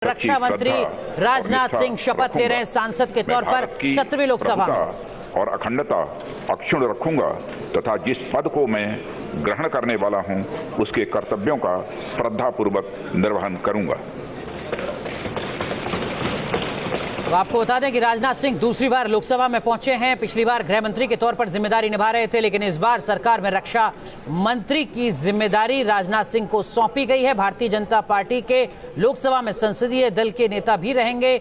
रक्षा मंत्री राजनाथ सिंह शपथ ले रहे हैं सांसद के तौर पर 17वीं लोकसभा में। और अखंडता अक्षुण्ण रखूंगा तथा जिस पद को मैं ग्रहण करने वाला हूं उसके कर्तव्यों का श्रद्धापूर्वक निर्वहन करूंगा। तो आपको बता दें कि राजनाथ सिंह दूसरी बार लोकसभा में पहुंचे हैं। पिछली बार गृह मंत्री के तौर पर जिम्मेदारी निभा रहे थे, लेकिन इस बार सरकार में रक्षा मंत्री की जिम्मेदारी राजनाथ सिंह को सौंपी गई है। भारतीय जनता पार्टी के लोकसभा में संसदीय दल के नेता भी रहेंगे,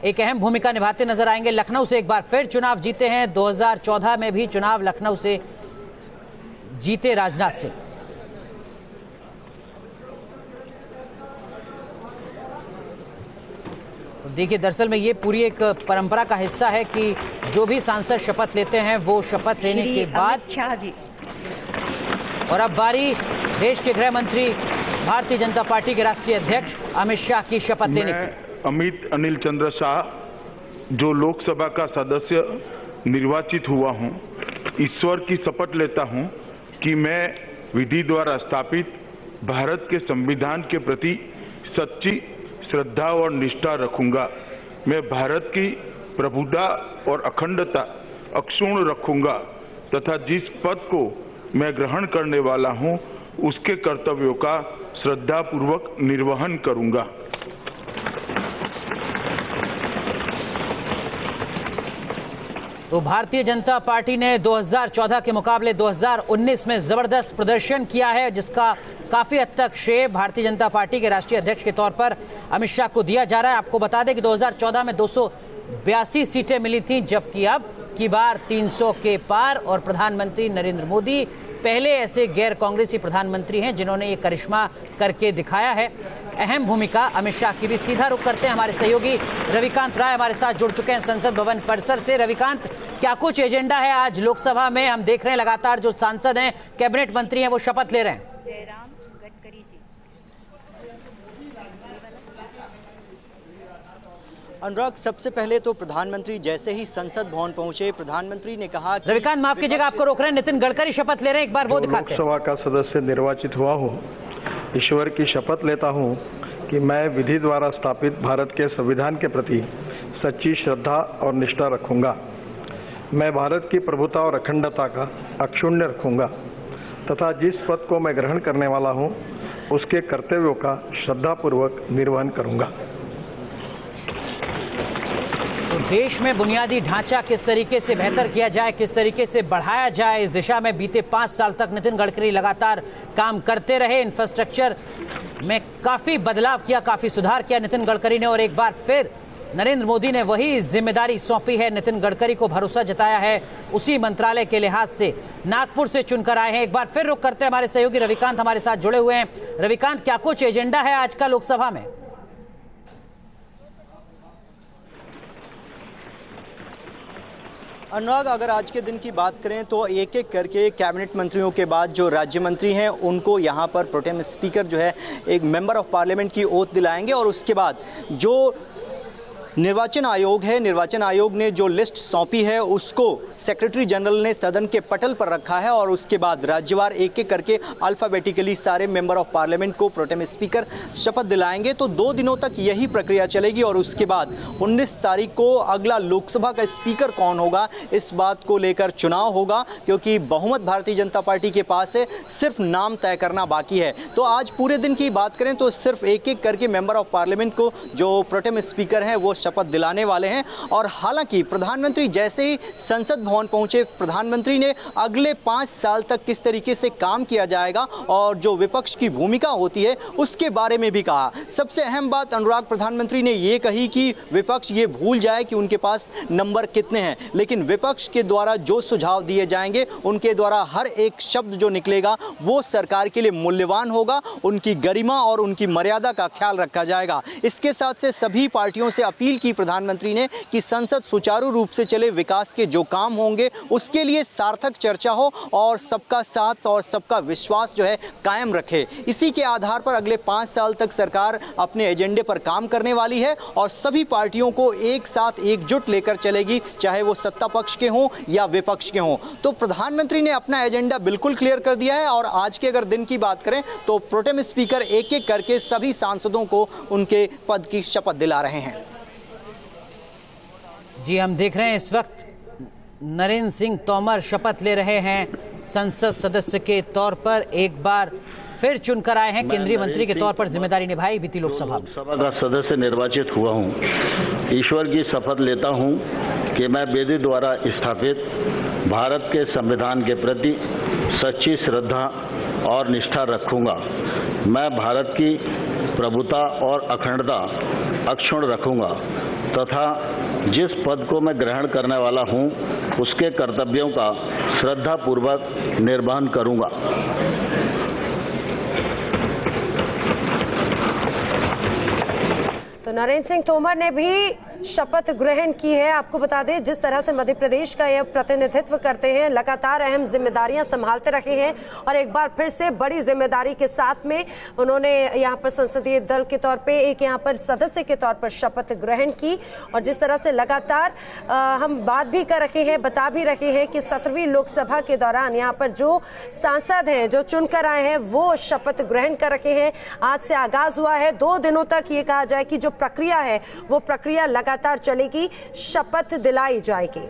एक अहम भूमिका निभाते नजर आएंगे। लखनऊ से एक बार फिर चुनाव जीते हैं, 2014 में भी चुनाव लखनऊ से जीते राजनाथ सिंह। देखिए, दरअसल में ये पूरी एक परंपरा का हिस्सा है कि जो भी सांसद शपथ लेते हैं वो शपथ लेने के बाद, और अब बारी देश के गृह मंत्री भारतीय जनता पार्टी के राष्ट्रीय अध्यक्ष अमित शाह की शपथ लेने की। अमित अनिल चंद्र शाह, जो लोकसभा का सदस्य निर्वाचित हुआ हूं, ईश्वर की शपथ लेता हूं कि मैं विधि द्वारा स्थापित भारत के संविधान के प्रति सच्ची श्रद्धा और निष्ठा रखूंगा। मैं भारत की प्रभुता और अखंडता अक्षुण्ण रखूंगा तथा जिस पद को मैं ग्रहण करने वाला हूं उसके कर्तव्यों का श्रद्धापूर्वक निर्वहन करूंगा। तो भारतीय जनता पार्टी ने 2014 के मुकाबले 2019 में जबरदस्त प्रदर्शन किया है, जिसका काफी हद तक श्रेय भारतीय जनता पार्टी के राष्ट्रीय अध्यक्ष के तौर पर अमित शाह को दिया जा रहा है। आपको बता दें कि 2014 में 282 सीटें मिली थीं, जबकि अब की बार 300 के पार। और प्रधानमंत्री नरेंद्र मोदी पहले ऐसे गैर कांग्रेसी प्रधानमंत्री हैं जिन्होंने ये करिश्मा करके दिखाया है। अहम भूमिका अमित शाह की भी। सीधा रुख करते हैं, हमारे सहयोगी रविकांत राय हमारे साथ जुड़ चुके हैं संसद भवन परिसर से। रविकांत, क्या कुछ एजेंडा है आज लोकसभा में? हम देख रहे हैं लगातार जो सांसद हैं, कैबिनेट मंत्री हैं, वो शपथ ले रहे हैं। अनुराग, सबसे पहले तो प्रधानमंत्री जैसे ही संसद भवन पहुंचे, प्रधानमंत्री ने कहा कि रविकांत, माफ कीजिएगा, आपको रोक रहे हैं। नितिन गडकरी शपथ ले रहे हैं, एक बार वो दिखाते हैं। लोकसभा का सदस्य निर्वाचित हुआ हूँ, ईश्वर की शपथ लेता हूँ कि मैं विधि द्वारा स्थापित भारत के संविधान के प्रति सच्ची श्रद्धा और निष्ठा रखूंगा। मैं भारत की प्रभुता और अखंडता का अक्षुण्ण रखूंगा तथा जिस पद को मैं ग्रहण करने वाला हूँ उसके कर्तव्यों का श्रद्धापूर्वक निर्वहन करूंगा। तो देश में बुनियादी ढांचा किस तरीके से बेहतर किया जाए, किस तरीके से बढ़ाया जाए, इस दिशा में बीते 5 साल तक नितिन गडकरी लगातार काम करते रहे। इंफ्रास्ट्रक्चर में काफी बदलाव किया, काफी सुधार किया नितिन गडकरी ने, और एक बार फिर नरेंद्र मोदी ने वही जिम्मेदारी सौंपी है। नितिन गडकरी को भरोसा जताया है, उसी मंत्रालय के लिहाज से नागपुर से चुनकर आए हैं। एक बार फिर रुख करते हैं, हमारे सहयोगी रविकांत हमारे साथ जुड़े हुए हैं। रविकांत, क्या कुछ एजेंडा है आज का लोकसभा में? अनुराग, अगर आज के दिन की बात करें तो एक एक करके कैबिनेट मंत्रियों के बाद जो राज्य मंत्री हैं उनको यहां पर प्रोटेम स्पीकर जो है एक मेंबर ऑफ पार्लियामेंट की ओथ दिलाएंगे, और उसके बाद जो निर्वाचन आयोग है, निर्वाचन आयोग ने जो लिस्ट सौंपी है उसको सेक्रेटरी जनरल ने सदन के पटल पर रखा है, और उसके बाद राज्यवार एक एक करके अल्फाबेटिकली सारे मेंबर ऑफ पार्लियामेंट को प्रोटेम स्पीकर शपथ दिलाएंगे। तो 2 दिनों तक यही प्रक्रिया चलेगी, और उसके बाद 19 तारीख को अगला लोकसभा का स्पीकर कौन होगा इस बात को लेकर चुनाव होगा, क्योंकि बहुमत भारतीय जनता पार्टी के पास है, सिर्फ नाम तय करना बाकी है। तो आज पूरे दिन की बात करें तो सिर्फ एक एक करके मेंबर ऑफ पार्लियामेंट को जो प्रोटेम स्पीकर है वो शपथ दिलाने वाले हैं। और हालांकि प्रधानमंत्री जैसे ही संसद भवन पहुंचे, प्रधानमंत्री ने अगले 5 साल तक किस तरीके से काम किया जाएगा और जो विपक्ष की भूमिका होती है उसके बारे में भी कहा। सबसे अहम बात अनुराग, प्रधानमंत्री ने यह कही कि विपक्ष ये भूल जाए कि उनके पास नंबर कितने हैं, लेकिन विपक्ष के द्वारा जो सुझाव दिए जाएंगे उनके द्वारा हर एक शब्द जो निकलेगा वो सरकार के लिए मूल्यवान होगा, उनकी गरिमा और उनकी मर्यादा का ख्याल रखा जाएगा। इसके साथ से सभी पार्टियों से अपील अपील की प्रधानमंत्री ने कि संसद सुचारू रूप से चले, विकास के जो काम होंगे उसके लिए सार्थक चर्चा हो और सबका साथ और सबका विश्वास जो है कायम रखे। इसी के आधार पर अगले 5 साल तक सरकार अपने एजेंडे पर काम करने वाली है और सभी पार्टियों को एक साथ एकजुट लेकर चलेगी, चाहे वो सत्ता पक्ष के हों या विपक्ष के हों। तो प्रधानमंत्री ने अपना एजेंडा बिल्कुल क्लियर कर दिया है और आज के अगर दिन की बात करें तो प्रोटेम स्पीकर एक एक करके सभी सांसदों को उनके पद की शपथ दिला रहे हैं। जी, हम देख रहे हैं इस वक्त नरेंद्र सिंह तोमर शपथ ले रहे हैं संसद सदस्य के तौर पर। एक बार फिर चुनकर आए हैं, केंद्रीय मंत्री के तौर पर जिम्मेदारी निभाई बीती लोकसभा में। लोकसभा का सदस्य निर्वाचित हुआ हूं, ईश्वर की शपथ लेता हूं कि मैं विधि द्वारा स्थापित भारत के संविधान के प्रति सच्ची श्रद्धा और निष्ठा रखूंगा। मैं भारत की प्रभुता और अखंडता अक्षुण्ण रखूंगा तथा जिस पद को मैं ग्रहण करने वाला हूं उसके कर्तव्यों का श्रद्धापूर्वक निर्वहन करूंगा। तो नरेंद्र सिंह तोमर ने भी शपथ ग्रहण की है। आपको बता दें, जिस तरह से मध्य प्रदेश का यह प्रतिनिधित्व करते हैं, लगातार अहम जिम्मेदारियां संभालते रहे हैं और एक बार फिर से बड़ी जिम्मेदारी के साथ में उन्होंने यहां पर संसदीय दल के तौर पे एक यहां पर सदस्य के तौर पर शपथ ग्रहण की। और जिस तरह से लगातार हम बात भी कर रहे हैं, बता भी रहे हैं कि 17वीं लोकसभा के दौरान यहाँ पर जो सांसद हैं, जो चुनकर आए हैं, वो शपथ ग्रहण कर रहे हैं। आज से आगाज हुआ है, 2 दिनों तक ये कहा जाए कि जो प्रक्रिया है वो प्रक्रिया लगातार चलेगी, शपथ दिलाई जाएगी।